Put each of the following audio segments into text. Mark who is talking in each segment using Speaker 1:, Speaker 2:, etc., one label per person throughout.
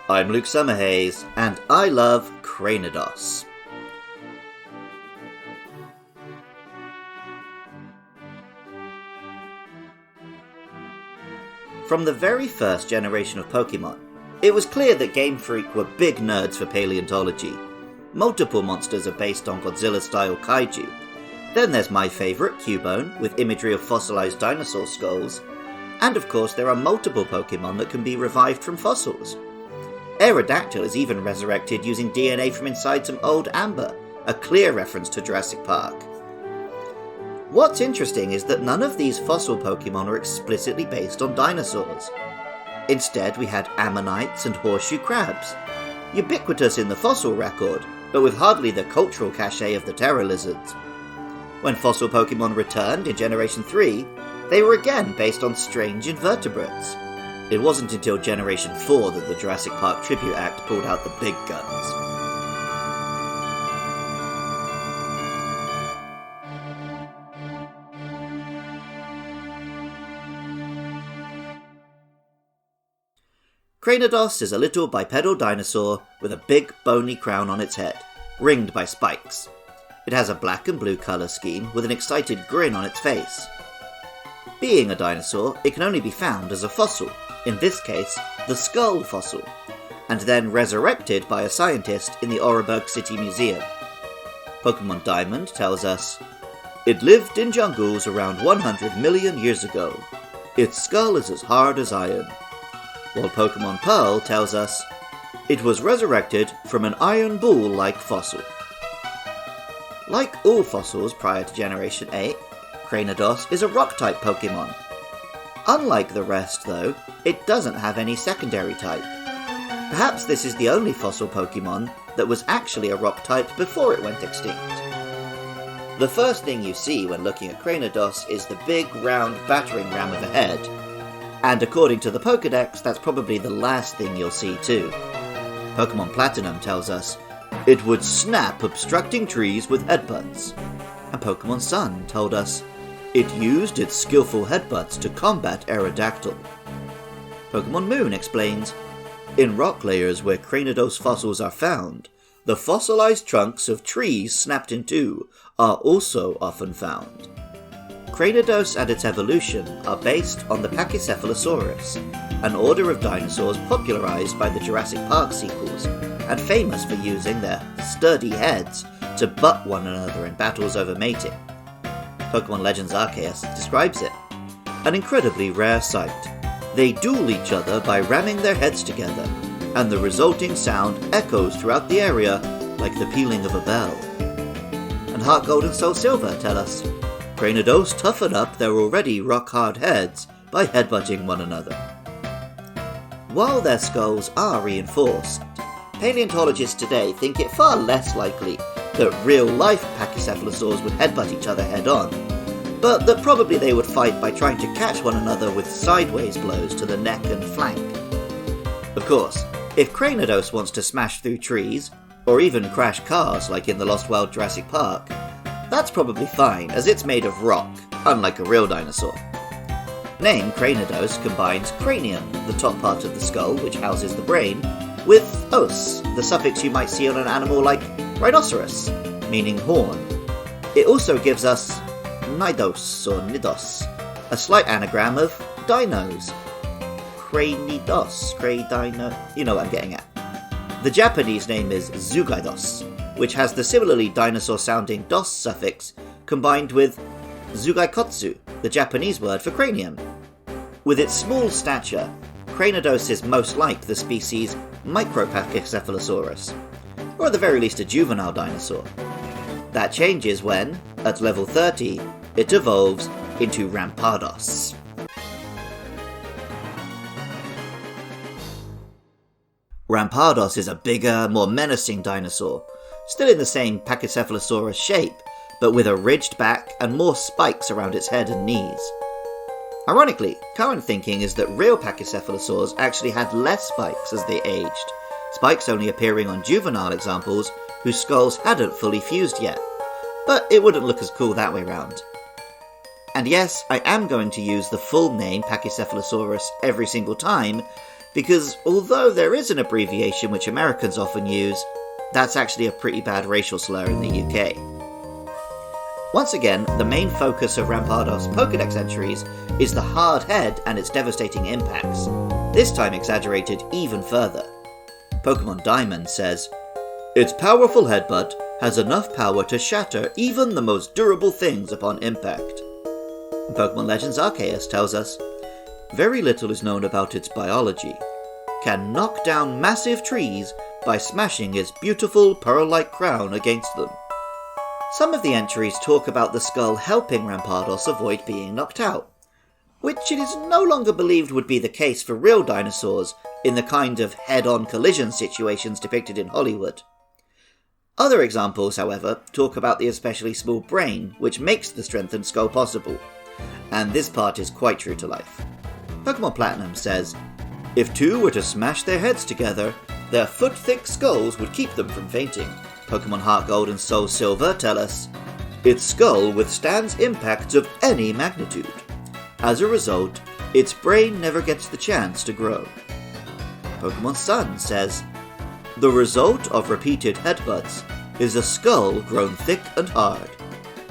Speaker 1: I'm Luke Summerhays, and I love Cranidos. From the very first generation of Pokémon, it was clear that Game Freak were big nerds for paleontology. Multiple monsters are based on Godzilla-style kaiju. Then there's my favourite, Cubone, with imagery of fossilised dinosaur skulls. And of course there are multiple Pokémon that can be revived from fossils. Aerodactyl is even resurrected using DNA from inside some old amber, a clear reference to Jurassic Park. What's interesting is that none of these fossil Pokémon are explicitly based on dinosaurs. Instead, we had ammonites and horseshoe crabs, ubiquitous in the fossil record, but with hardly the cultural cachet of the terror lizards. When fossil Pokémon returned in Generation 3, they were again based on strange invertebrates. It wasn't until Generation 4 that the Jurassic Park Tribute Act pulled out the big guns. Cranidos is a little bipedal dinosaur with a big bony crown on its head, ringed by spikes. It has a black and blue colour scheme with an excited grin on its face. Being a dinosaur, it can only be found as a fossil, in this case, the skull fossil, and then resurrected by a scientist in the Oreburgh City Museum. Pokémon Diamond tells us, "It lived in jungles around 100 million years ago. Its skull is as hard as iron." While Pokémon Pearl tells us, "It was resurrected from an iron bull-like fossil." Like all fossils prior to Generation 8, Cranidos is a rock-type Pokémon. Unlike the rest, though, it doesn't have any secondary type. Perhaps this is the only fossil Pokémon that was actually a rock type before it went extinct. The first thing you see when looking at Cranidos is the big, round, battering ram of a head. And according to the Pokédex, that's probably the last thing you'll see too. Pokémon Platinum tells us, "It would snap obstructing trees with headbutts." And Pokémon Sun told us, "It used its skillful headbutts to combat Aerodactyl." Pokémon Moon explains, "In rock layers where Cranidos fossils are found, the fossilized trunks of trees snapped in two are also often found." Cranidos and its evolution are based on the Pachycephalosaurus, an order of dinosaurs popularized by the Jurassic Park sequels, and famous for using their sturdy heads to butt one another in battles over mating. Pokémon Legends Arceus describes it. "An incredibly rare sight. They duel each other by ramming their heads together, and the resulting sound echoes throughout the area like the pealing of a bell." And Heart Gold and Soul Silver tell us, "Cranidos toughen up their already rock-hard heads by headbutting one another." While their skulls are reinforced, paleontologists today think it far less likely that real-life Pachycephalosaurs would headbutt each other head-on, but that probably they would fight by trying to catch one another with sideways blows to the neck and flank. Of course, if Cranidos wants to smash through trees, or even crash cars like in the Lost World Jurassic Park, that's probably fine, as it's made of rock, unlike a real dinosaur. Name Cranidos combines cranium, the top part of the skull which houses the brain, with os, the suffix you might see on an animal like rhinoceros, meaning horn. It also gives us nidos or nidos, a slight anagram of dinos. Cranidos, cradino, you know what I'm getting at. The Japanese name is Zugaidos, which has the similarly dinosaur-sounding dos suffix combined with Zugaikotsu, the Japanese word for cranium. With its small stature, Cranidos is most like the species Micropachycephalosaurus, or at the very least a juvenile dinosaur. That changes when, at level 30, it evolves into Rampardos. Rampardos is a bigger, more menacing dinosaur, still in the same Pachycephalosaurus shape, but with a ridged back and more spikes around its head and knees. Ironically, current thinking is that real Pachycephalosaurs actually had less spikes as they aged, spikes only appearing on juvenile examples whose skulls hadn't fully fused yet, but it wouldn't look as cool that way round. And yes, I am going to use the full name Pachycephalosaurus every single time, because although there is an abbreviation which Americans often use, that's actually a pretty bad racial slur in the UK. Once again, the main focus of Rampardos' Pokédex entries is the hard head and its devastating impacts, this time exaggerated even further. Pokemon Diamond says, "Its powerful headbutt has enough power to shatter even the most durable things upon impact." Pokemon Legends Arceus tells us, "Very little is known about its biology. Can knock down massive trees by smashing its beautiful pearl-like crown against them." Some of the entries talk about the skull helping Rampardos avoid being knocked out, which it is no longer believed would be the case for real dinosaurs in the kind of head-on collision situations depicted in Hollywood. Other examples, however, talk about the especially small brain which makes the strengthened skull possible, and this part is quite true to life. Pokemon Platinum says, "If two were to smash their heads together, their foot-thick skulls would keep them from fainting." Pokemon Heart Gold and Soul Silver tell us, "Its skull withstands impacts of any magnitude. As a result, its brain never gets the chance to grow." Pokemon Sun says, "The result of repeated headbutts is a skull grown thick and hard.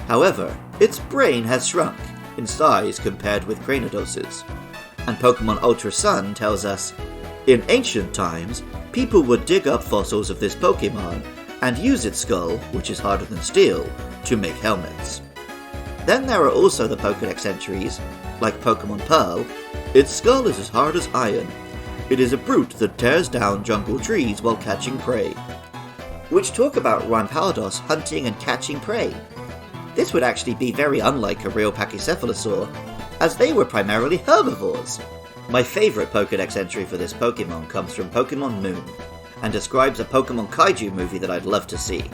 Speaker 1: However, its brain has shrunk in size compared with Cranidos'." And Pokemon Ultra Sun tells us, "In ancient times, people would dig up fossils of this Pokemon and use its skull, which is harder than steel, to make helmets." Then there are also the Pokédex entries, like Pokemon Pearl, "Its skull is as hard as iron. It is a brute that tears down jungle trees while catching prey," which talk about Rampardos hunting and catching prey. This would actually be very unlike a real Pachycephalosaur, as they were primarily herbivores. My favourite Pokédex entry for this Pokemon comes from Pokemon Moon, and describes a Pokemon Kaiju movie that I'd love to see.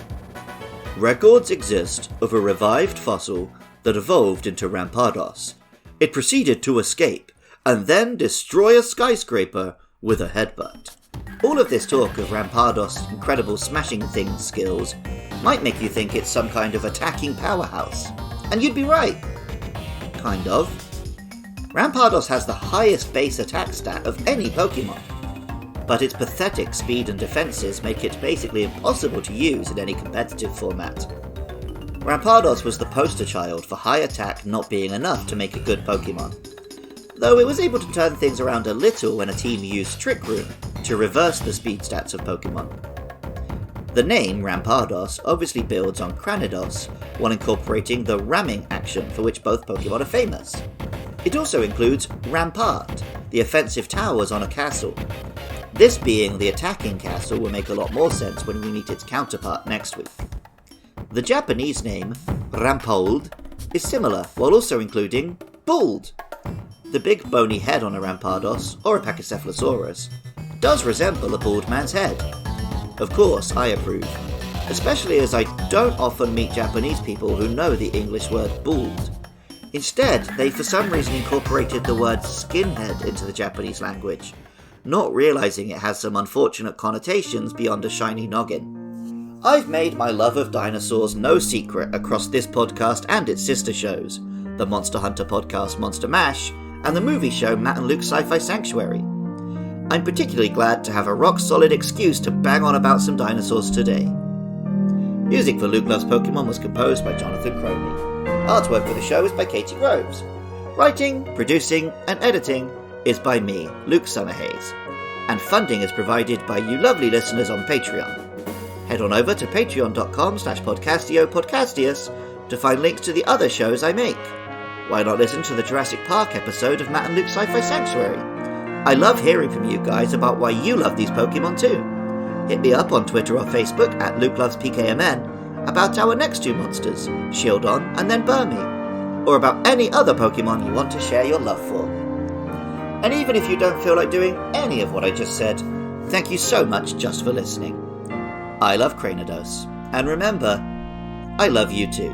Speaker 1: "Records exist of a revived fossil that evolved into Rampardos. It proceeded to escape, and then destroy a skyscraper with a headbutt." All of this talk of Rampardos' incredible smashing things skills might make you think it's some kind of attacking powerhouse. And you'd be right. Kind of. Rampardos has the highest base attack stat of any Pokemon, but its pathetic speed and defenses make it basically impossible to use in any competitive format. Rampardos was the poster child for high attack not being enough to make a good Pokemon, though it was able to turn things around a little when a team used Trick Room to reverse the speed stats of Pokemon. The name Rampardos obviously builds on Cranidos, while incorporating the ramming action for which both Pokemon are famous. It also includes Rampart, the offensive towers on a castle. This being the attacking castle will make a lot more sense when we meet its counterpart next week. The Japanese name, Rampold, is similar, while also including bald. The big bony head on a Rampardos, or a Pachycephalosaurus, does resemble a bald man's head. Of course, I approve, especially as I don't often meet Japanese people who know the English word bald. Instead, they for some reason incorporated the word skinhead into the Japanese language, not realising it has some unfortunate connotations beyond a shiny noggin. I've made my love of dinosaurs no secret across this podcast and its sister shows, the Monster Hunter podcast Monster Mash, and the movie show Matt and Luke's Sci-Fi Sanctuary. I'm particularly glad to have a rock-solid excuse to bang on about some dinosaurs today. Music for Luke Loves Pokemon was composed by Jonathan Crowley. Artwork for the show is by Katie Groves. Writing, producing, and editing is by me, Luke Summerhays, and funding is provided by you lovely listeners on Patreon. Head on over to patreon.com/podcastio-podcastius to find links to the other shows I make. Why not listen to the Jurassic Park episode of Matt and Luke's Sci-Fi Sanctuary? I love hearing from you guys about why you love these Pokemon too. Hit me up on Twitter or Facebook at LukeLovesPKMN about our next two monsters, Shieldon and then Burmy, or about any other Pokemon you want to share your love for. And even if you don't feel like doing any of what I just said, thank you so much just for listening. I love Cranidos, and remember, I love you too.